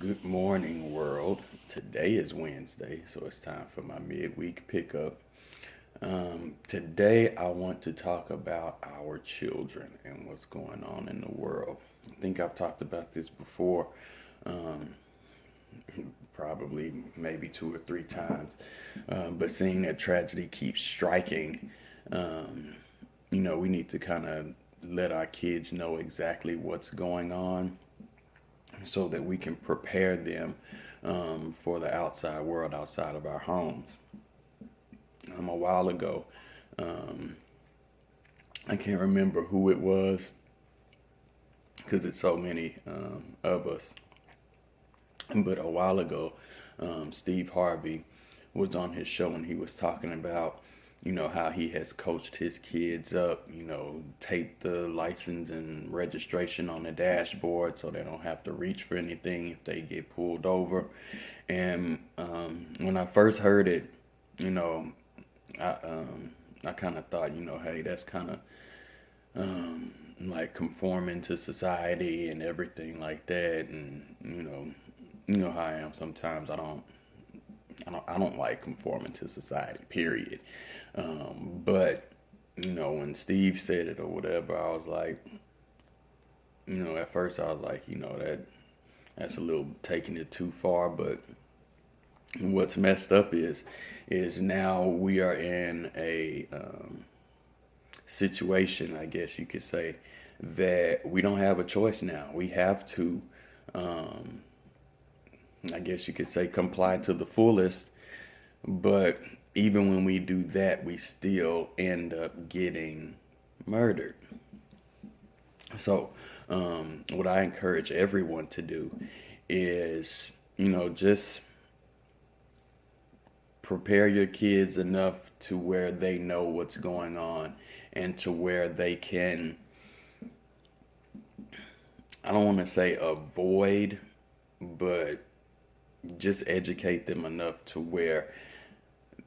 Good morning, world. Today is Wednesday, so it's time for my midweek pickup. Today, I want to talk about our children and what's going on in the world. I think I've talked about this before, um, probably maybe two or three times, but seeing that tragedy keeps striking, um, we need to kind of let our kids know exactly what's going on so that we can prepare them for the outside world outside of our homes. A while ago, um, I can't remember who it was because it's so many of us, but a while ago, Steve Harvey was on his show and he was talking about how he has coached his kids up, tape the license and registration on the dashboard so they don't have to reach for anything if they get pulled over. And when I first heard it, you know I kind of thought, hey, that's kind of like conforming to society and everything like that. And how I am sometimes. I don't like conforming to society. Period. But when Steve said it or whatever, I was like, at first I was like, that's a little taking it too far. But what's messed up is now we are in a situation, I guess you could say, that we don't have a choice now. We have to, I guess you could say, comply to the fullest. But even when we do that, we still end up getting murdered. So, what I encourage everyone to do is, just prepare your kids enough to where they know what's going on and to where they can, I don't want to say avoid, but just educate them enough to where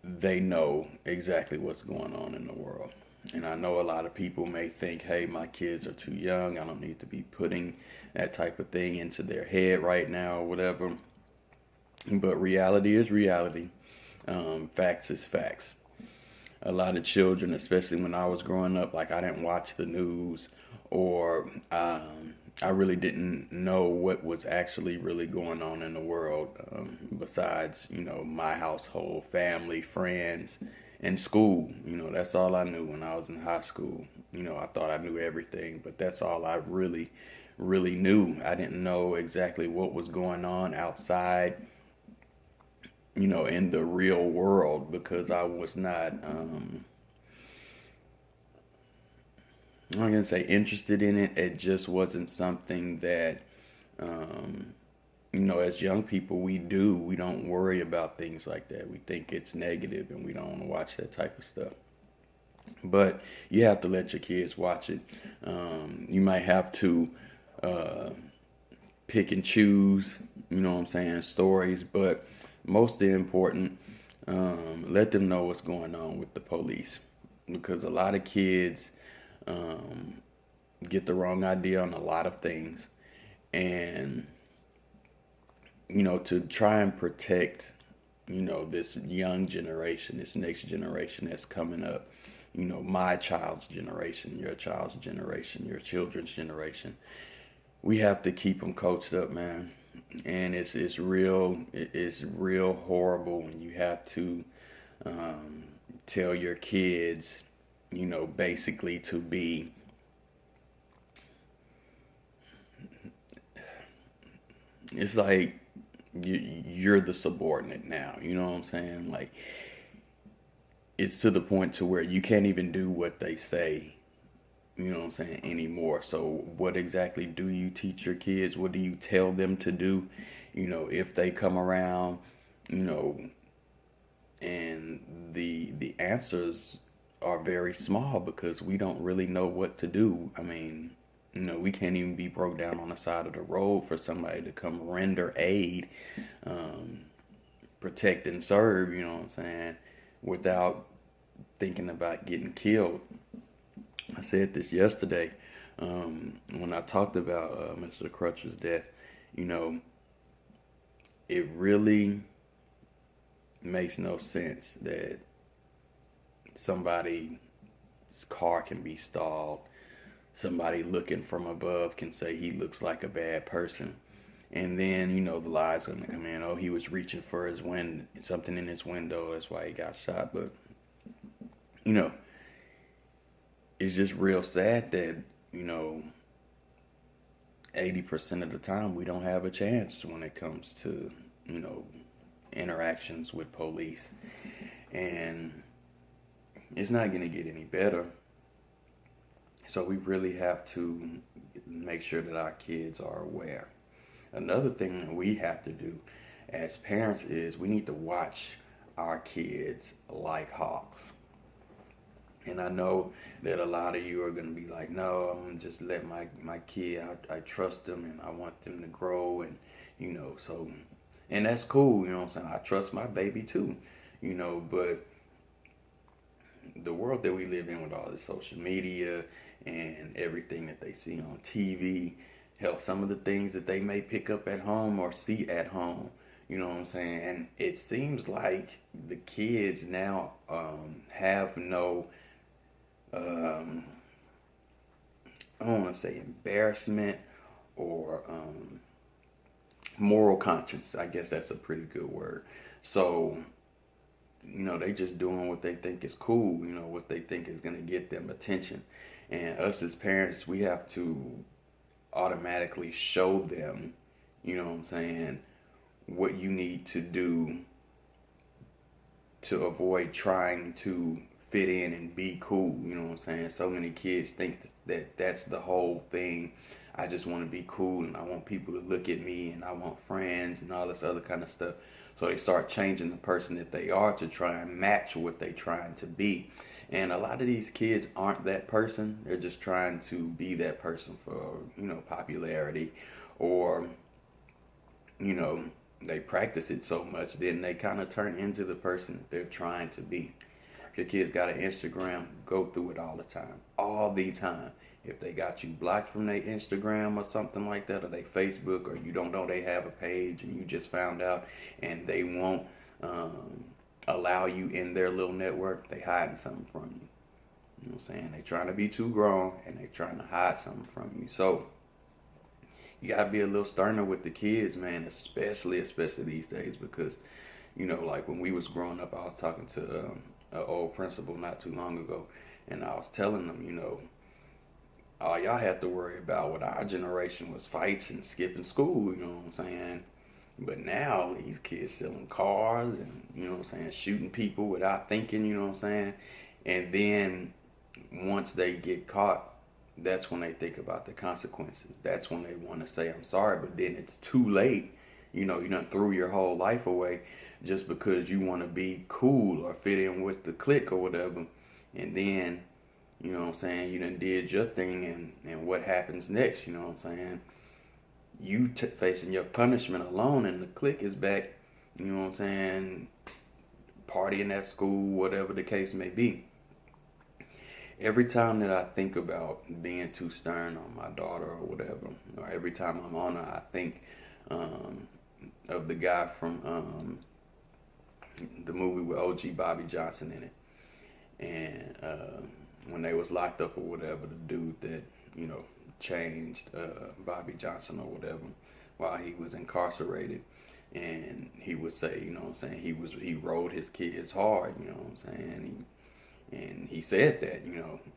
they know exactly what's going on in the world. And I know a lot of people may think, hey, my kids are too young. I don't need to be putting that type of thing into their head right now or whatever. But reality is reality. Facts is facts. A lot of children, especially when I was growing up, like I didn't watch the news or I really didn't know what was actually really going on in the world besides, my household, family, friends, and school. That's all I knew when I was in high school. I thought I knew everything, but that's all I really, really knew. I didn't know exactly what was going on outside, in the real world because I was not, I'm not gonna say interested in it. It just wasn't something that, um, as young people we do. We don't worry about things like that. We think it's negative and we don't want to watch that type of stuff. But you have to let your kids watch it. You might have to uh, pick and choose, what I'm saying, stories, but most important, let them know what's going on with the police because a lot of kids um, get the wrong idea on a lot of things. And, to try and protect, this young generation, this next generation that's coming up, my child's generation, your child's generation, your children's generation, we have to keep them coached up, man. And it's real horrible when you have to um, tell your kids, basically to be, it's like you're the subordinate now. You know what I'm saying? Like it's to the point to where you can't even do what they say. You know what I'm saying anymore. So what exactly do you teach your kids? What do you tell them to do? If they come around, you know, and the answers are very small because we don't really know what to do. I mean, we can't even be broke down on the side of the road for somebody to come render aid, um, protect and serve, you know what I'm saying, without thinking about getting killed. I said this yesterday when I talked about Mr. Crutcher's death. You know, it really makes no sense that somebody's car can be stalled. Somebody looking from above can say he looks like a bad person. And then, the lie's gonna come in. Oh, he was reaching for his something in his window. That's why he got shot. But, you know, it's just real sad that, 80% of the time we don't have a chance when it comes to, interactions with police. And it's not going to get any better. So we really have to make sure that our kids are aware. Another thing that we have to do as parents is we need to watch our kids like hawks. And I know that a lot of you are going to be like, no, I'm going to just let my kid, I trust them and I want them to grow. And, so, and that's cool, what I'm saying? I trust my baby too, but the world that we live in with all this social media and everything that they see on TV, hell, some of the things that they may pick up at home or see at home, you know what I'm saying? And it seems like the kids now have no, I don't want to say embarrassment or moral conscience. I guess that's a pretty good word. So, they just doing what they think is cool, what they think is going to get them attention. And us as parents, we have to automatically show them, what I'm saying, what you need to do to avoid trying to fit in and be cool, what I'm saying? So many kids think that that's the whole thing. I just want to be cool and I want people to look at me and I want friends and all this other kind of stuff. So they start changing the person that they are to try and match what they're trying to be. And a lot of these kids aren't that person. They're just trying to be that person for, popularity, or, they practice it so much, then they kind of turn into the person that they're trying to be. If your kids got an Instagram, go through it all the time. All the time. If they got you blocked from their Instagram or something like that, or their Facebook, or you don't know they have a page and you just found out and they won't allow you in their little network, they hiding something from you. You know what I'm saying? They trying to be too grown and they trying to hide something from you. So you gotta be a little sterner with the kids, man, especially these days, because like when we was growing up, I was talking to an old principal not too long ago, and I was telling them, all y'all had to worry about with our generation was fights and skipping school, you know what I'm saying? But now these kids selling cars and, shooting people without thinking, you know what I'm saying? And then once they get caught, that's when they think about the consequences. That's when they want to say, I'm sorry, but then it's too late. You done threw your whole life away just because you want to be cool or fit in with the clique or whatever. And then, you know what I'm saying, you done did your thing, and what happens next, you know what I'm saying? You facing your punishment alone, and the clique is back, you know what I'm saying, partying at school, whatever the case may be. Every time that I think about being too stern on my daughter or whatever, or every time I'm on her, I think of the guy from the movie with OG Bobby Johnson in it. And when they was locked up or whatever, the dude that, changed Bobby Johnson or whatever while he was incarcerated. And he would say, you know what I'm saying, he rode his kids hard, you know what I'm saying? And he said that,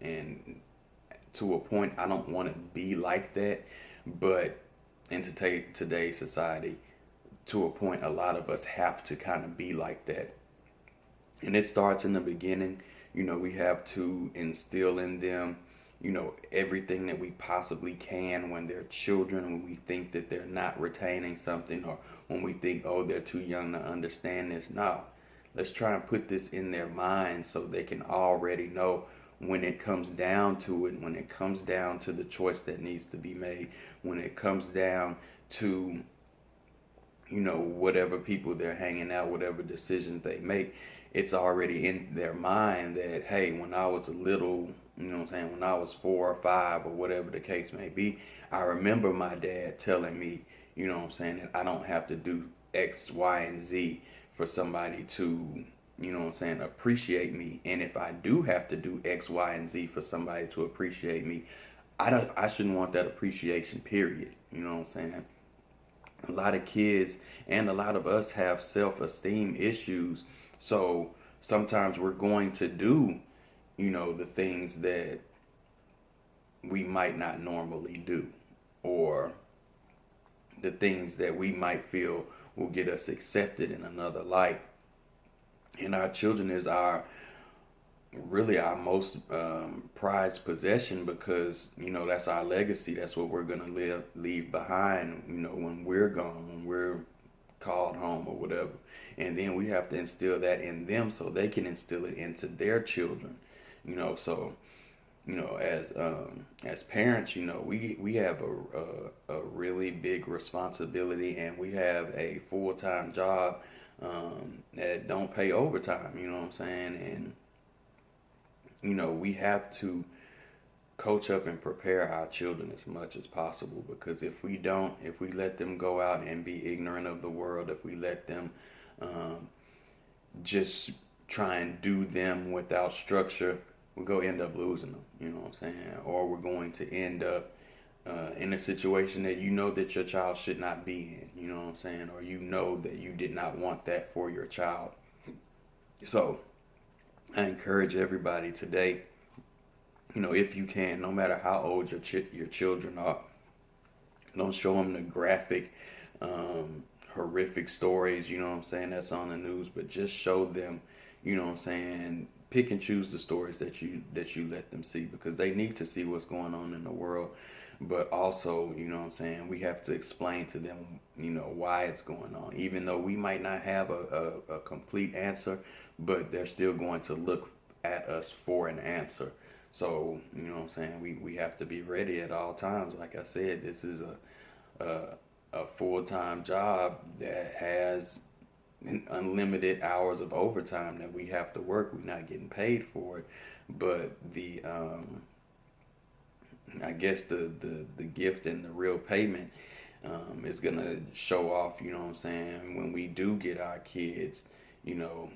and to a point, I don't want to be like that, but in today's society, to a point, a lot of us have to kind of be like that. And it starts in the beginning. We have to instill in them, everything that we possibly can when they're children, when we think that they're not retaining something, or when we think, oh, they're too young to understand this. No. Let's try and put this in their minds so they can already know when it comes down to it, when it comes down to the choice that needs to be made, when it comes down to, whatever people they're hanging out, whatever decisions they make, it's already in their mind that, hey, when I was a little, when I was 4 or 5 or whatever the case may be, I remember my dad telling me, that I don't have to do X, Y, and Z for somebody to, you know what I'm saying, appreciate me. And if I do have to do X, Y, and Z for somebody to appreciate me, I shouldn't want that appreciation, period. You know what I'm saying? A lot of kids and a lot of us have self-esteem issues. So sometimes we're going to do, the things that we might not normally do, or the things that we might feel will get us accepted in another light. And our children is really our most prized possession, because that's our legacy. That's what we're gonna leave behind, when we're gone, when we're called home or whatever. And then we have to instill that in them so they can instill it into their children. So as parents, we have a really big responsibility, and we have a full-time job that don't pay overtime. You know what I'm saying? And we have to coach up and prepare our children as much as possible, because if we don't, if we let them go out and be ignorant of the world, if we let them just try and do them without structure, we're going to end up losing them, you know what I'm saying? Or we're going to end up in a situation that that your child should not be in, you know what I'm saying? Or that you did not want that for your child. So I encourage everybody today, if you can, no matter how old your children are, don't show them the graphic, horrific stories, you know what I'm saying, that's on the news, but just show them, you know what I'm saying, pick and choose the stories that you let them see, because they need to see what's going on in the world. But also, you know what I'm saying, we have to explain to them, why it's going on, even though we might not have a complete answer, but they're still going to look at us for an answer. So, you know what I'm saying, we have to be ready at all times. Like I said, this is a full-time job that has unlimited hours of overtime that we have to work. We're not getting paid for it, but I guess the gift and the real payment is gonna show off, you know what I'm saying, when we do get our kids,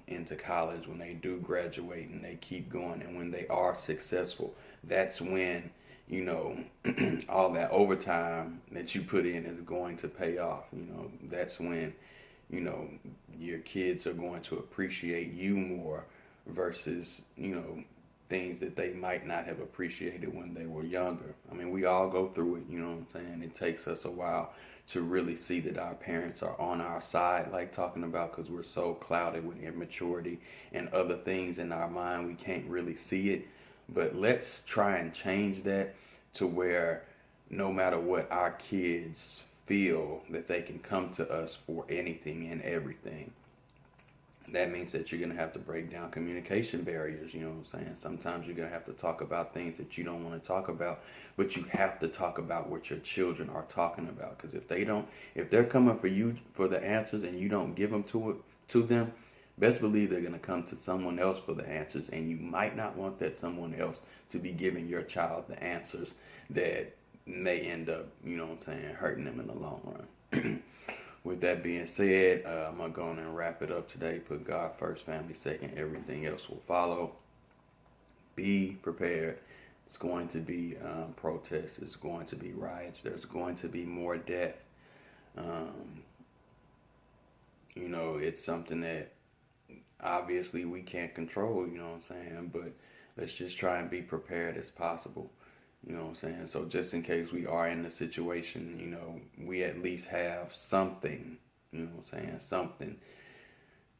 into college, when they do graduate and they keep going, and when they are successful. That's when, all that overtime that you put in is going to pay off. That's when, your kids are going to appreciate you more, versus, things that they might not have appreciated when they were younger. I mean, we all go through it, you know what I'm saying? It takes us a while to really see that our parents are on our side, like talking about, because we're so clouded with immaturity and other things in our mind, we can't really see it. But let's try and change that to where no matter what, our kids feel that they can come to us for anything and everything. That means that you're going to have to break down communication barriers, you know what I'm saying? Sometimes you're going to have to talk about things that you don't want to talk about, but you have to talk about what your children are talking about. Because if they're coming for you for the answers and you don't give them to them, best believe they're going to come to someone else for the answers, and you might not want that someone else to be giving your child the answers that may end up, you know what I'm saying, hurting them in the long run. With that being said, I'm going to go on and wrap it up today. Put God first, family second. Everything else will follow. Be prepared. It's going to be protests. It's going to be riots. There's going to be more death. It's something that obviously we can't control, you know what I'm saying? But let's just try and be prepared as possible. You know what I'm saying? So just in case we are in a situation, we at least have something, you know what I'm saying? Something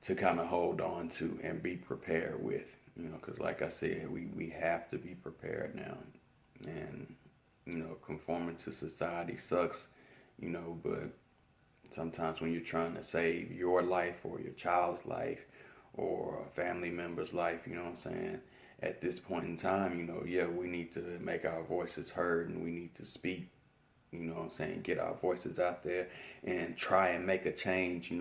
to kind of hold on to and be prepared with, because like I said, we have to be prepared now. And, conforming to society sucks, but sometimes when you're trying to save your life or your child's life or a family member's life, you know what I'm saying? At this point in time, we need to make our voices heard, and we need to speak, you know what I'm saying, get our voices out there and try and make a change,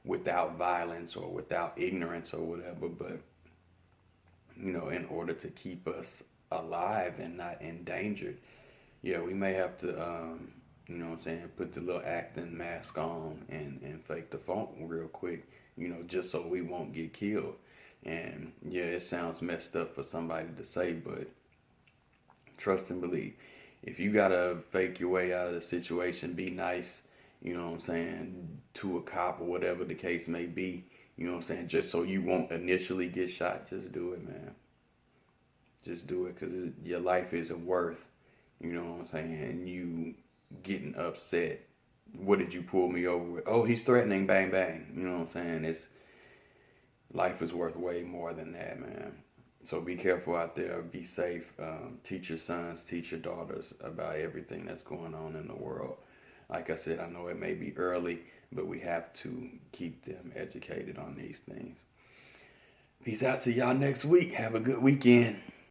without violence or without ignorance or whatever, but, in order to keep us alive and not endangered. Yeah, we may have to You know what I'm saying? Put the little acting mask on and fake the phone real quick, just so we won't get killed. And yeah, it sounds messed up for somebody to say, but trust and believe. If you gotta fake your way out of the situation, be nice, to a cop or whatever the case may be, just so you won't initially get shot, just do it, man. Just do it, because your life isn't worth, you getting upset. What did you pull me over with? Oh, he's threatening, bang, bang. You know what I'm saying? Life is worth way more than that, man. So be careful out there. Be safe. Teach your sons, teach your daughters about everything that's going on in the world. Like I said, I know it may be early, but we have to keep them educated on these things. Peace out to y'all next week. Have a good weekend.